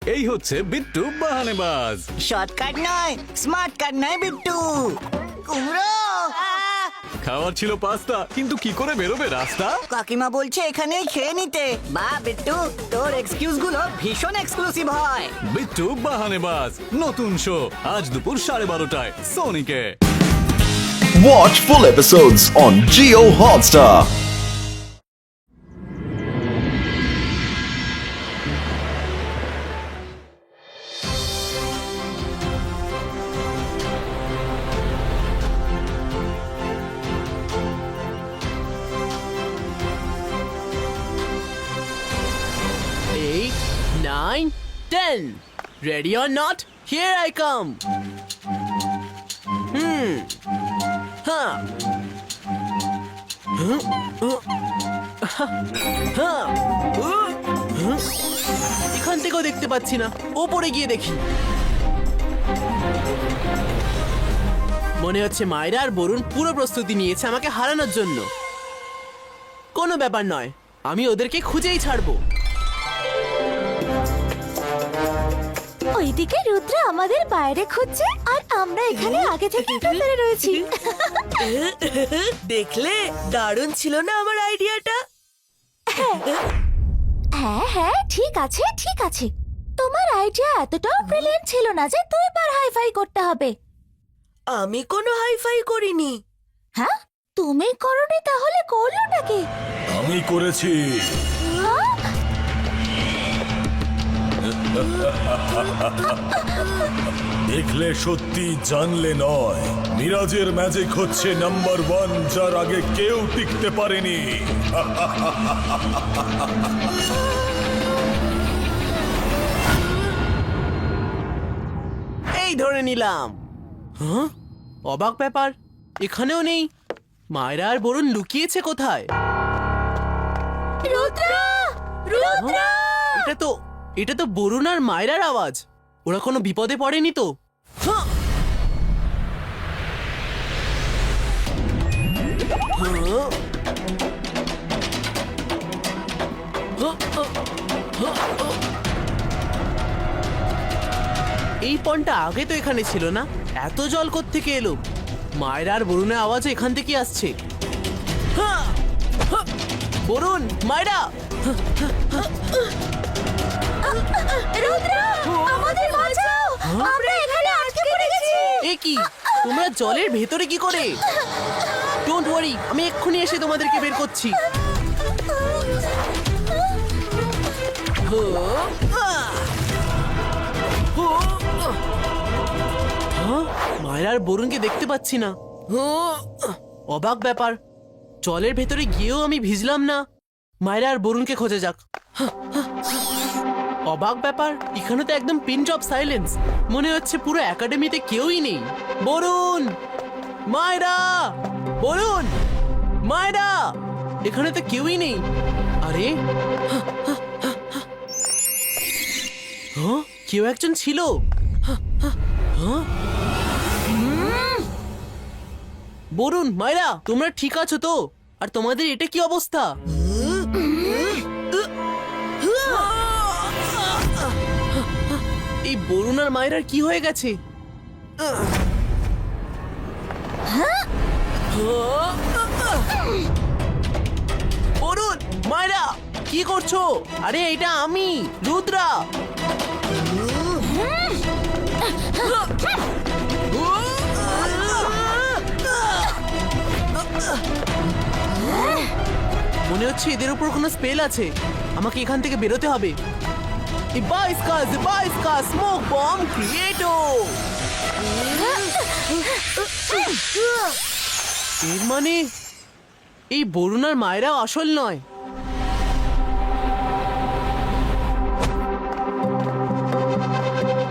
এই হচ্ছে বিট্টু বাহানেবাজ। শর্টকাট নয়, স্মার্ট কাট নয় বিট্টু। কুমড়ো! খাওয়ার ছিল পাস্তা, কিন্তু কি করে বেরোবে রাস্তা? কাকিমা বলছে এখানেই খেয়ে নিতে। বা বিট্টু, তোর এক্সকিউজ গুলো ভীষণ এক্সক্লুসিভ হয়। বিট্টু বাহানেবাজ নতুন শো আজ দুপুর 12:30টায় সোনিকে। Watch full episodes on Jio Hotstar. Eight, 9, 10. Ready or not? Here I come. Huh. এখান থেকেও দেখতে পাচ্ছি না, ওপরে গিয়ে দেখি। মনে হচ্ছে মায়রা আর বরুণ পুরো প্রস্তুতি নিয়েছে আমাকে হারানোর জন্য। কোনো ব্যাপার নয়, আমি ওদেরকে খুঁজেই ছাড়বো। ওইদিকে রুদ্র আমাদের বাইরে খুঁজছে আর আমরা এখানে আগে থেকে ভেতরে রয়েছি। দেখলে দারুণ ছিল না আমার আইডিয়াটা? হ্যাঁ হ্যাঁ, ঠিক আছে ঠিক আছে। তোমার আইডিয়া এতটাও ব্রিলিয়ান্ট ছিল না যে 2 বার হাইফাই করতে হবে। আমি কোনো হাইফাই করিনি। হ্যাঁ, তুমি করনি তাহলে করলো নাকি? আমি করেছি। দেখলে সত্যি, জানলে নয়। মিরাজের ম্যাজিক হচ্ছে নাম্বার 1, যার আগে কেউ টিকতে পারেনি। এই ধরে নিলাম। হ্যাঁ, অবাক ব্যাপার, এখানেও নেই। মায়রা আর বরুণ লুকিয়েছে কোথায়? রুদ্র! রুদ্র! এটা তো বরুণ আর মায়রার আওয়াজ। ওরা কোনো বিপদে পড়েনি তো? হ্যাঁ। এই পনটা আগে তো এখানে ছিল না। এত জল কোত্থেকে এলো? মায়রা আর বরুণের আওয়াজ এখান থেকে আসছে। হ্যাঁ, হ্যাঁ, বরুণ, মায়রা! রুদ্র! আমাদের বাঁচাও! আমরা এখানে আটকে পড়ে গেছি। এ কি, তোমরা জলের ভেতরে কি করে? ডোন্ট ওয়ারি, আমি এক্ষুনি এসে তোমাদেরকে বের করছি। মায়ের আর বরুণকে দেখতে পাচ্ছি না। অবাক ব্যাপার, জলের ভেতরে গিয়েও আমি ভিজলাম না। মায়ের আর বরুণকে খোঁজা যাক। অবাক ব্যাপার, এখানে তো একদম পিন ড্রপ সাইলেন্স। মনে হচ্ছে পুরো একাডেমিতে কেউই নেই। বরুণ, মায়রা! বরুণ, মায়রা! এখানে তো কেউই নেই। আরে, কেউ একজন ছিল। বরুণ, মায়রা, তোমরা ঠিক আছো তো? আর তোমাদের এটা কি অবস্থা? এই বরুণ আর মায়রার কি হয়ে গেছে? বরুণ, মায়রা, কি করছো? আরে এটা আমি, রুদ্রা। মনে হচ্ছে এদের উপর কোনো স্পেল আছে। আমাকে এখান থেকে বেরোতে হবে। স্মোক বম্ব ক্রিয়েটো। এর মানে এই বরুণ আর মায়েরাও আসল নয়।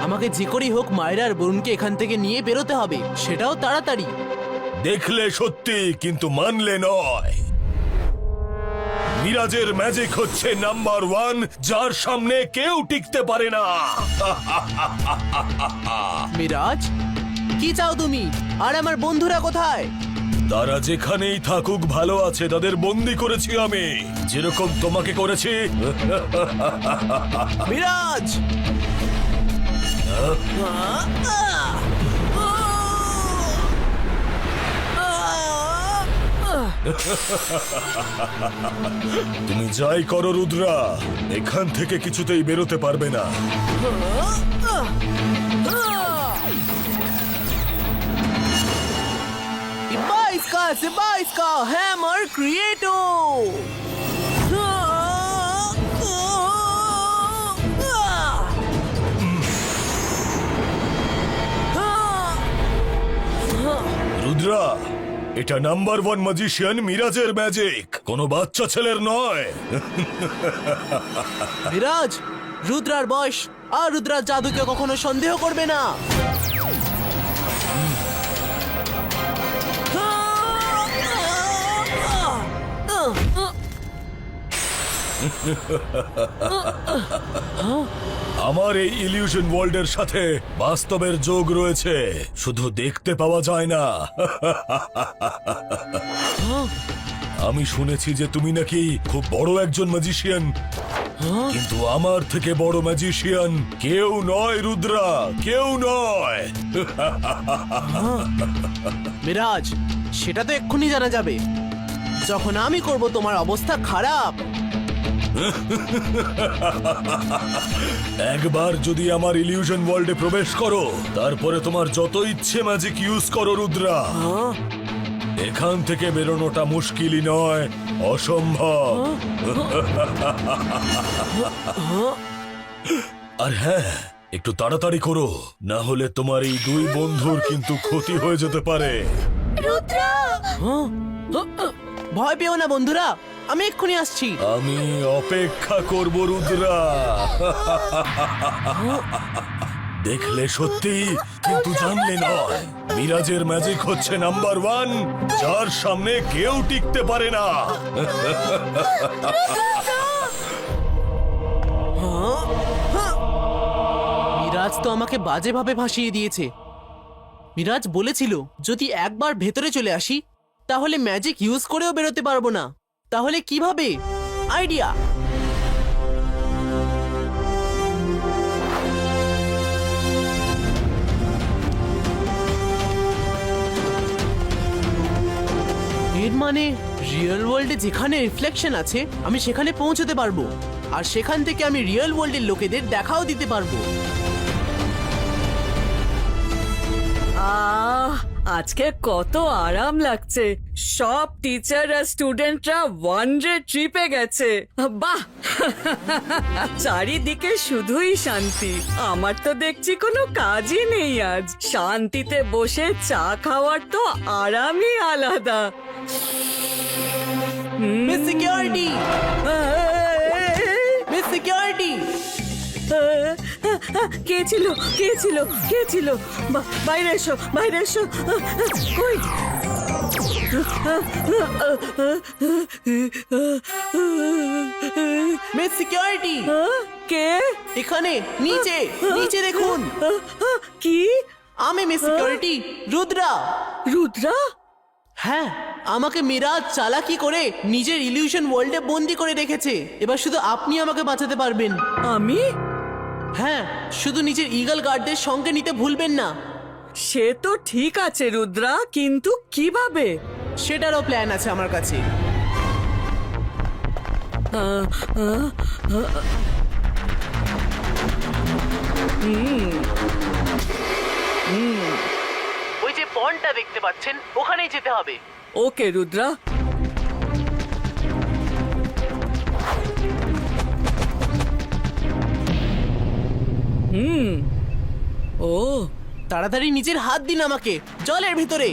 আমাকে যে করেই হোক মায়েরা আর বরুণকে এখান থেকে নিয়ে বেরোতে হবে, সেটাও তাড়াতাড়ি। দেখলে সত্যি, কিন্তু মানলে নয়। মিরাজের ম্যাজিক হচ্ছে নাম্বার 1, যার সামনে কেউ টিকতে পারে না। মিরাজ, কি চাও তুমি? আর আমার বন্ধুরা কোথায়? তারা যেখানেই থাকুক ভালো আছে, তাদের বন্দি করেছি আমি, যেরকম তোমাকে করেছি। মিরাজ, তুমি যাই করো রুদ্রা, এখান থেকে কিছুতেই বেরোতে পারবে না। Ibaiska Hammer Creator! রুদ্রা, এটা নাম্বার 1 ম্যাজিশিয়ান মিরাজের ম্যাজিক, কোনো বাচ্চা ছেলের নয়। মিরাজ, রুদ্রার বয়স আর রুদ্রার জাদুকে কখনো সন্দেহ করবে না। আমার এই ইলিউশন ওয়ার্ল্ডের সাথে বাস্তবের যোগ রয়েছে, শুধু দেখতে পাওয়া যায় না। আমি শুনেছি যে তুমি নাকি খুব বড় একজন ম্যাজিশিয়ান, কিন্তু আমার থেকে বড় ম্যাজিশিয়ান কেউ নয় রুদ্রা, কেউ নয়। মিরাজ, সেটা তো এক্ষুনি জানা যাবে যখন আমি করব তোমার অবস্থা খারাপ। একবার যদি আমার ইলিউশন ওয়ার্ল্ডে প্রবেশ করো, তারপরে তোমার যত ইচ্ছে ম্যাজিক ইউজ করো রুদ্রা, এখান থেকে বেরোনোটা মুশকিলই নয়, অসম্ভব। আর হ্যাঁ, একটু তাড়াতাড়ি করো, না হলে তোমার এই 2 বন্ধুর কিন্তু ক্ষতি হয়ে যেতে পারে। রুদ্রা! ভয় পেও না বন্ধুরা, আমি এক্ষুনি আসছি। আমি অপেক্ষা করব রুদ্রা। দেখলে সত্যি, কিন্তু জানলে নয়। মিরাজের ম্যাজিক হচ্ছে নাম্বার 1, যার সামনে কেউ টিকতে পারে না। মিরাজ তো আমাকে বাজেভাবে ভাসিয়ে দিয়েছে। মিরাজ বলেছিল যদি একবার ভেতরে চলে আসি তাহলে ম্যাজিক ইউজ করেও বেরোতে পারবো না। তাহলে কিভাবে? আইডিয়া! এর মানে রিয়েল ওয়ার্ল্ডে যেখানে রিফ্লেকশন আছে আমি সেখানে পৌঁছতে পারবো, আর সেখান থেকে আমি রিয়েল ওয়ার্ল্ডের লোকেদের দেখাও দিতে পারবো। আজকে কত আরাম লাগছে। সব টিচার আর স্টুডেন্টরা ওয়ানডে ট্রিপে গেছে। বাহ! চারিদিকে শুধুই শান্তি। আমার তো দেখছি কোনো কাজই নেই আজ। শান্তিতে বসে চা খাওয়ার তো আরামই আলাদা। Miss security! Miss security! কে ছিল? কে ছিল? কে ছিল? বাইরে এসো, বাইরে এসো। কই? Miss security! কে? এখানে নিচে নিচে দেখুন। কি? আমি মিস সিকিউরিটি, রুদ্রা। রুদ্রা? হ্যাঁ, আমাকে মিরাজ চালাকি করে নিজের ইলিউশন ওয়ার্ল্ডে বন্দি করে রেখেছে। এবার শুধু আপনি আমাকে বাঁচাতে পারবেন। আমি? হ্যাঁ, শুধু নিজের ইগল গার্ডদের সঙ্গে নিতে ভুলবেন না। সে তো ঠিক আছে রুদ্রা, কিন্তু কিভাবে? সেটারও প্ল্যান আছে আমার কাছে। ওই যে পন্ডটা দেখতে পাচ্ছেন, ওখানেই যেতে হবে। ওকে রুদ্রা। ও তাড়াতাড়ি নিজের হাত দিন আমাকে জলের ভিতরে।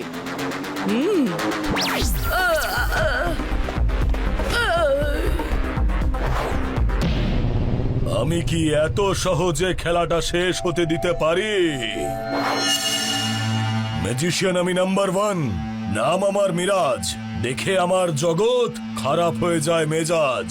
আমি কি এত সহজে খেলাটা শেষ হতে দিতে পারি? ম্যাজিশিয়ান আমি নাম্বার 1, নাম আমার মিরাজ। দেখে আমার জগৎ খারাপ হয়ে যায় মেজাজ।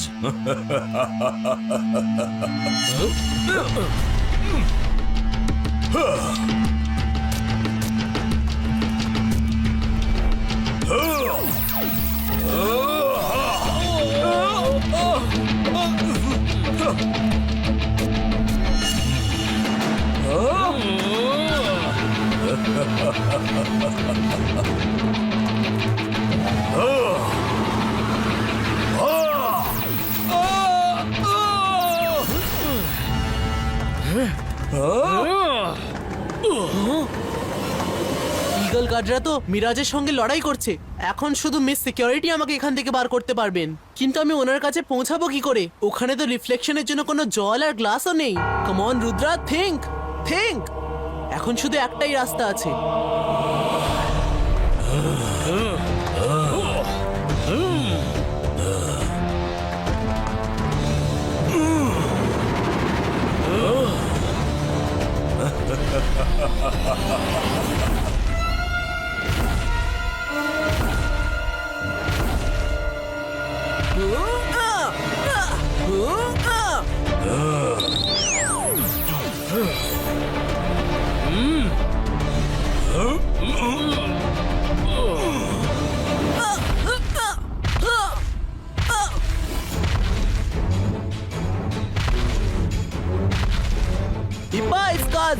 ইগল গার্ডরা তো মিরাজের সঙ্গে লড়াই করছে। এখন শুধু মিস সিকিউরিটি আমাকে এখান থেকে বার করতে পারবেন, কিন্তু আমি ওনার কাছে পৌঁছাবো কি করে? ওখানে তো রিফ্লেকশনের জন্য কোনো জল আর গ্লাসও নেই। Come on Rudra, think think. এখন শুধু একটাই রাস্তা আছে।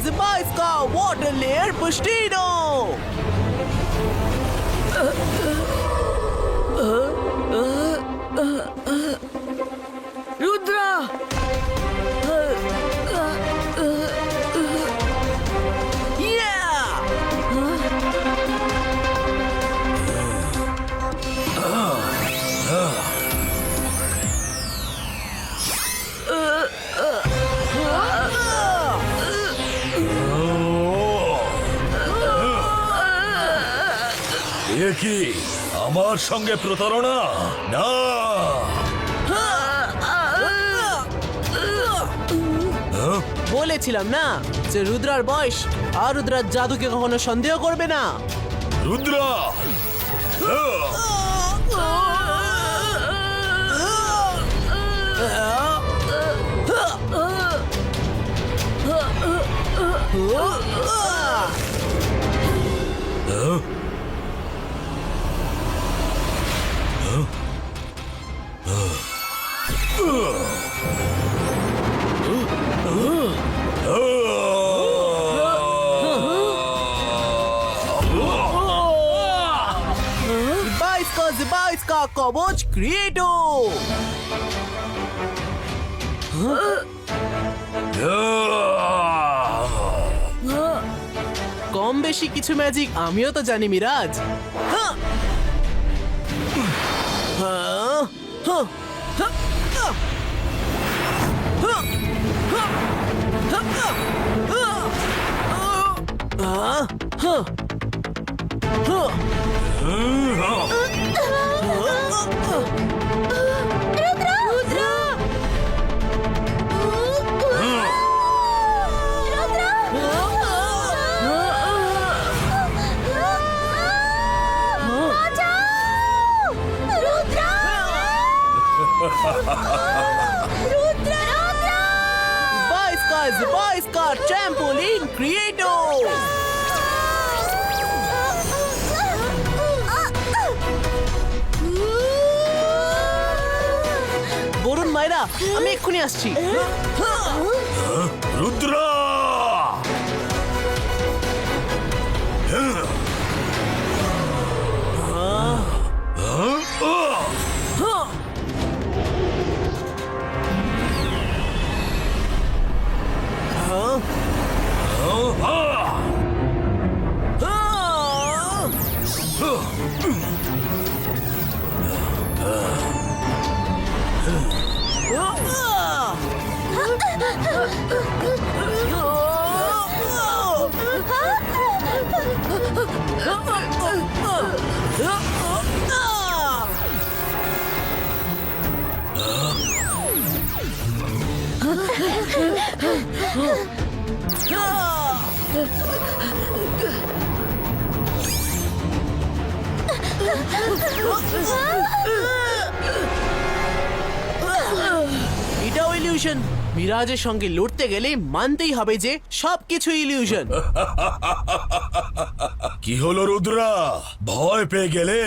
Zibaiska, water layer Bustino! Rudra Yeah! এ কি আমার সঙ্গে প্রতারণা? না, বলেছিলাম না যে রুদ্রার বয়স আর রুদ্রার জাদুকে কখনো সন্দেহ করবে না। রুদ্রা Zibaiska কবচ ক্রিয়েটো। কম বেশি কিছু ম্যাজিক আমিও তো জানি Miraj. Zibaiska trampoline creator. Varun, মাইরা, আমি এক্ষুনি আসছি। রুদ্রা এটাও ইলিউশন। মিরাজের সঙ্গে লড়তে গেলে মানতেই হবে যে সবকিছু ইলিউশন। কি হলো রুদ্রা, ভয় পেয়ে গেলে?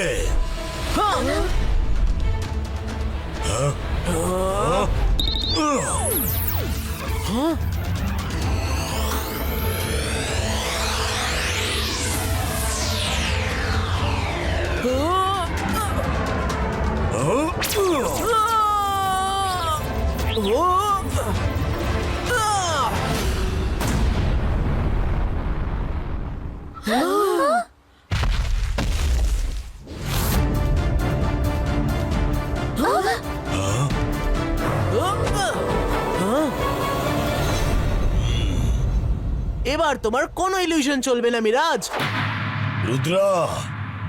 এবার তোমার কোনো ইলিউশন চলবে না মিরাজ। রুদ্রা,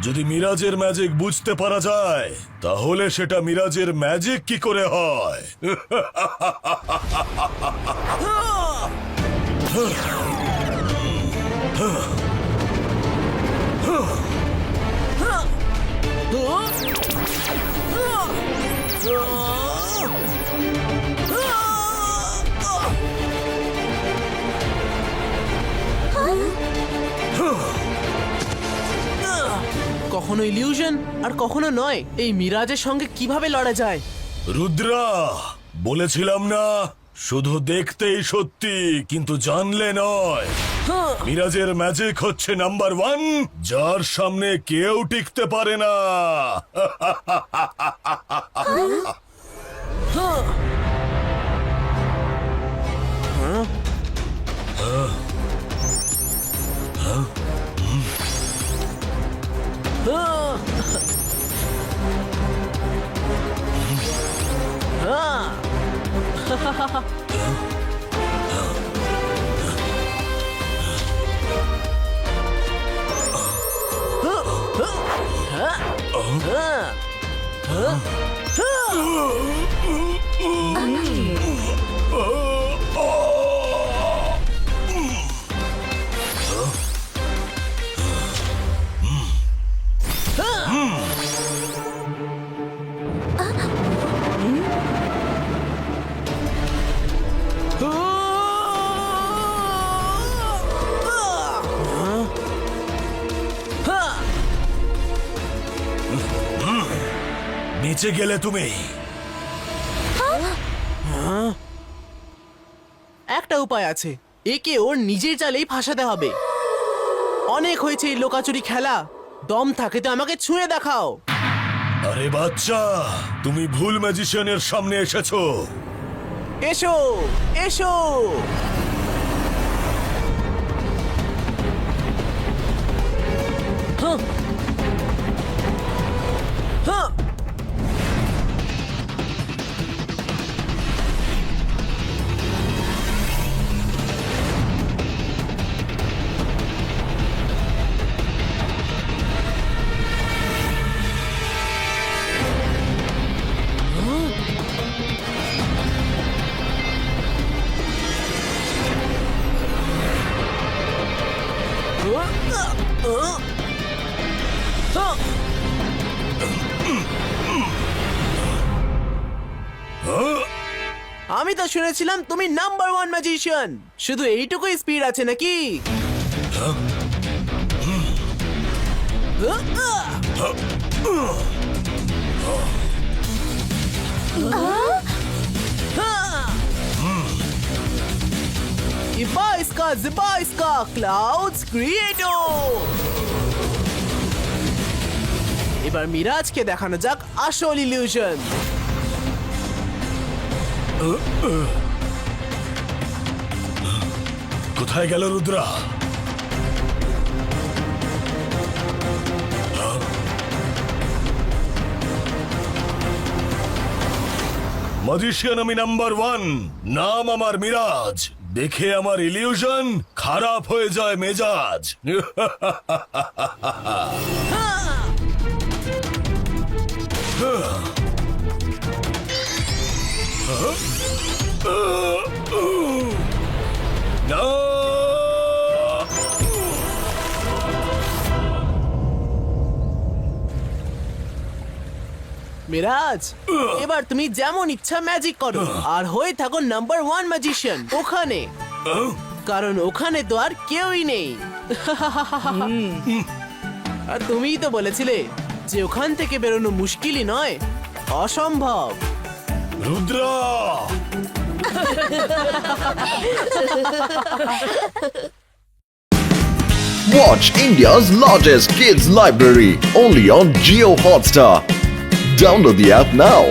যদি মিরাজের ম্যাজিক বুঝতে পারা যায় তাহলে সেটা মিরাজের ম্যাজিক কি করে হয়? কখনো ইলিউশন আর কখনো নয়, এই মিরাজের সঙ্গে কিভাবে লড়া যায়? রুদ্রা, বলেছিলাম না শুধু দেখতেই সত্যি কিন্তু জানলে নয়। মিরাজের ম্যাজিক হচ্ছে নাম্বার 1, যার সামনে কেউ টিকতে পারে না। নিচে গেলে তুমি। একটা উপায় আছে, একে ওর নিজের চালেই ফাঁসাতে হবে। অনেক হয়েছে এই লোকাচুরি খেলা, দম থাকে তো আমাকে ছুঁয়ে দেখাও। আরে বাচ্চা, তুমি ভুল ম্যাজিশিয়ানের সামনে এসেছো। এসো এসো। হাঁ। হাঁ। আমি তো শুনেছিলাম তুমি নাম্বার 1 ম্যাজিশিয়ান, শুধু এইটুকুই স্পিড আছে নাকি? Ziba iska Clouds Creator! এবার মিরাজকে দেখানো যাক আসল ইলিউশন। কোথায় গেল রুদ্রা? ম্যাজিশিয়ান আমি নাম্বার 1, নাম আমার মিরাজ। দেখে আমার ইলিউশন খারাপ হয়ে যায় মেজাজ। না! মিরাজ, এবার তুমি যেমন ইচ্ছা ম্যাজিক করো আর হয়ে থাকো নাম্বার 1 ম্যাজিশিয়ান ওখানে, কারণ ওখানে তো আর কেউই নেই। আর তুমিই তো বলেছিলে যে ওখান থেকে বেরোনো মুশকিলই নয়, অসম্ভব। Rudra! Watch India's largest kids library only on Jio Hotstar. Download the app now.